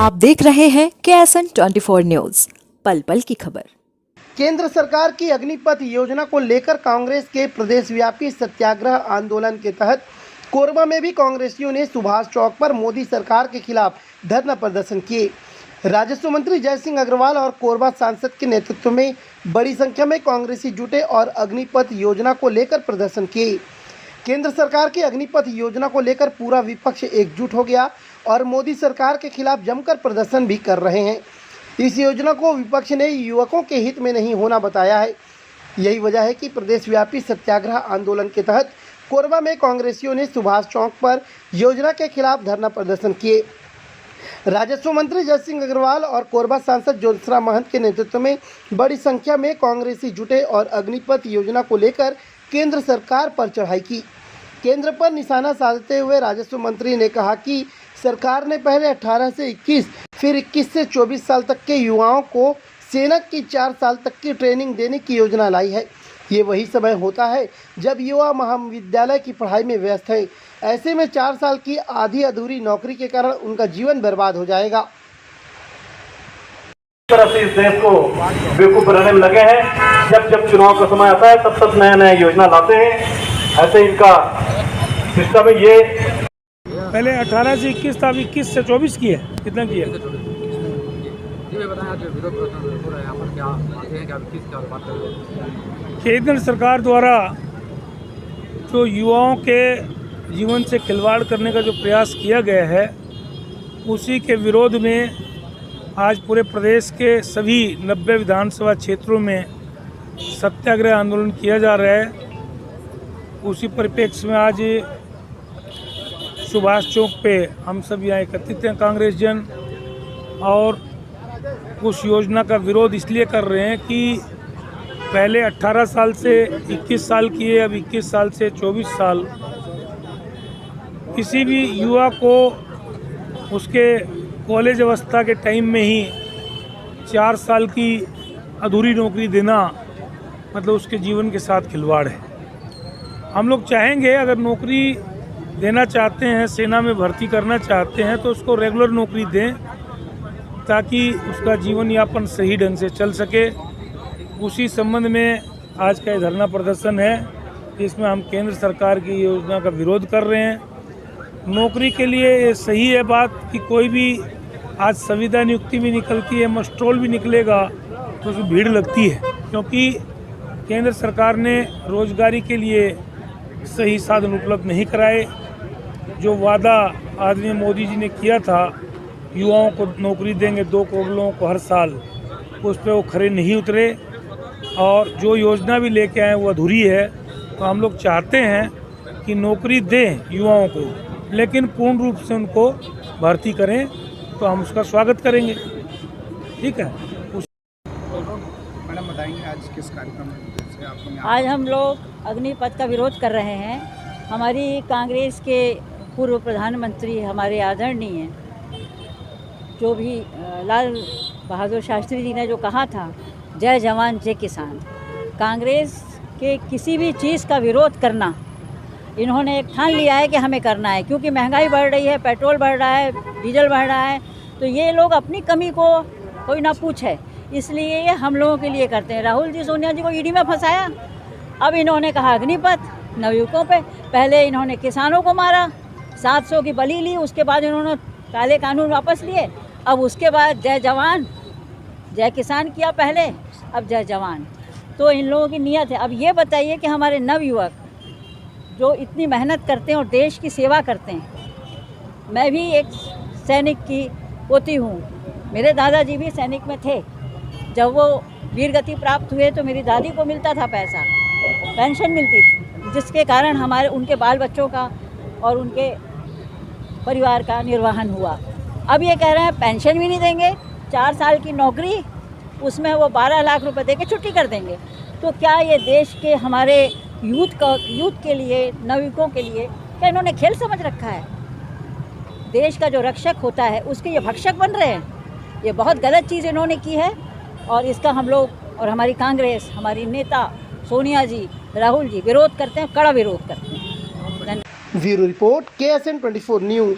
आप देख रहे हैं KSN 24 न्यूज, पल पल की खबर। केंद्र सरकार की अग्निपथ योजना को लेकर कांग्रेस के प्रदेशव्यापी सत्याग्रह आंदोलन के तहत कोरबा में भी कांग्रेसियों ने सुभाष चौक पर मोदी सरकार के खिलाफ धरना प्रदर्शन किए। राजस्व मंत्री जय सिंह अग्रवाल और कोरबा सांसद के नेतृत्व में बड़ी संख्या में कांग्रेसी जुटे और अग्निपथ योजना को लेकर प्रदर्शन किए। केंद्र सरकार की अग्निपथ योजना को लेकर पूरा विपक्ष एकजुट हो गया और मोदी सरकार के खिलाफ जमकर प्रदर्शन भी कर रहे हैं। इस योजना को विपक्ष ने युवकों के हित में नहीं होना बताया है। यही वजह है कि प्रदेशव्यापी सत्याग्रह आंदोलन के तहत कोरबा में कांग्रेसियों ने सुभाष चौक पर योजना के खिलाफ धरना प्रदर्शन किए। राजस्व मंत्री जय सिंह अग्रवाल और कोरबा सांसद ज्योतिषराम महंत के नेतृत्व में बड़ी संख्या में कांग्रेसी जुटे और अग्निपथ योजना को लेकर केंद्र सरकार पर चढ़ाई की। केंद्र पर निशाना साधते हुए राजस्व मंत्री ने कहा कि सरकार ने पहले 18 से 21 फिर 21 से 24 साल तक के युवाओं को सेना की 4 साल तक की ट्रेनिंग देने की योजना लाई है। ये वही समय होता है जब युवा महाविद्यालय की पढ़ाई में व्यस्त है। ऐसे में 4 साल की आधी अधूरी नौकरी के कारण उनका जीवन बर्बाद हो जाएगा। तरफ से इस देश को बेवकूफ बनाने में लगे हैं। जब जब चुनाव का समय आता है तब तब नया नया योजना लाते हैं। ऐसे इनका सिस्टम है। ये पहले 18 से 21 था, 21 से 24 की है। कितना की है? केंद्र सरकार द्वारा जो युवाओं के जीवन से खिलवाड़ करने का जो प्रयास किया गया है, उसी के विरोध में आज पूरे प्रदेश के सभी 90 विधानसभा क्षेत्रों में सत्याग्रह आंदोलन किया जा रहा है। उसी परिप्रेक्ष्य में आज सुभाष चौक पे हम सब यहाँ एकत्रित हैं कांग्रेस जन, और उस योजना का विरोध इसलिए कर रहे हैं कि पहले 18 साल से 21 साल की है, अब 21 साल से 24 साल। किसी भी युवा को उसके कॉलेज अवस्था के टाइम में ही 4 साल की अधूरी नौकरी देना मतलब उसके जीवन के साथ खिलवाड़ है। हम लोग चाहेंगे अगर नौकरी देना चाहते हैं, सेना में भर्ती करना चाहते हैं, तो उसको रेगुलर नौकरी दें ताकि उसका जीवन यापन सही ढंग से चल सके। उसी संबंध में आज का ये धरना प्रदर्शन है। इसमें हम केंद्र सरकार की योजना का विरोध कर रहे हैं। नौकरी के लिए ये सही है बात कि कोई भी आज संविदा नियुक्ति भी निकलती है, मस्ट्रोल भी निकलेगा तो उसमें भीड़ लगती है, क्योंकि केंद्र सरकार ने रोजगारी के लिए सही साधन उपलब्ध नहीं कराए। जो वादा आदरणीय मोदी जी ने किया था युवाओं को नौकरी देंगे 2 करोड़ लोगों को हर साल, उस पर वो खरे नहीं उतरे और जो योजना भी लेके आए वो अधूरी है। तो हम लोग चाहते हैं कि नौकरी दें युवाओं को, लेकिन पूर्ण रूप से उनको भर्ती करें, तो हम उसका स्वागत करेंगे। ठीक है। मैडम बताएंगे आज किस कार्यक्रम से आपको? आज हम लोग अग्निपथ का विरोध कर रहे हैं। हमारी कांग्रेस के पूर्व प्रधानमंत्री हमारे आदरणीय जो भी लाल बहादुर शास्त्री जी ने जो कहा था, जय जवान जय किसान, कांग्रेस के किसी भी चीज़ का विरोध करना इन्होंने एक ठान लिया है कि हमें करना है, क्योंकि महंगाई बढ़ रही है, पेट्रोल बढ़ रहा है, डीजल बढ़ रहा है, तो ये लोग अपनी कमी को कोई ना पूछे, इसलिए ये हम लोगों के लिए करते हैं। राहुल जी सोनिया जी को ईडी में फंसाया, अब इन्होंने कहा अग्निपथ नवयुवकों पे। पहले इन्होंने किसानों को मारा, 700 की बलि ली, उसके बाद इन्होंने काले कानून वापस लिए, अब उसके बाद जय जवान जय किसान किया पहले, अब जय जवान। तो इन लोगों की नीयत है। अब ये बताइए कि हमारे नवयुवक जो इतनी मेहनत करते हैं और देश की सेवा करते हैं, मैं भी एक सैनिक की पोती हूँ, मेरे दादाजी भी सैनिक में थे। जब वो वीरगति प्राप्त हुए तो मेरी दादी को मिलता था पैसा, पेंशन मिलती थी, जिसके कारण हमारे उनके बाल बच्चों का और उनके परिवार का निर्वहन हुआ। अब ये कह रहे हैं पेंशन भी नहीं देंगे, 4 साल की नौकरी, उसमें वो 12 लाख रुपए दे के छुट्टी कर देंगे। तो क्या ये देश के हमारे यूथ के लिए, नवयुवकों के लिए क्या इन्होंने खेल समझ रखा है? देश का जो रक्षक होता है उसके ये भक्षक बन रहे हैं। ये बहुत गलत चीज़ इन्होंने की है और इसका हम लोग और हमारी कांग्रेस, हमारी नेता सोनिया जी, राहुल जी विरोध करते हैं, कड़ा विरोध करते हैं। Bureau report KSN 24 news.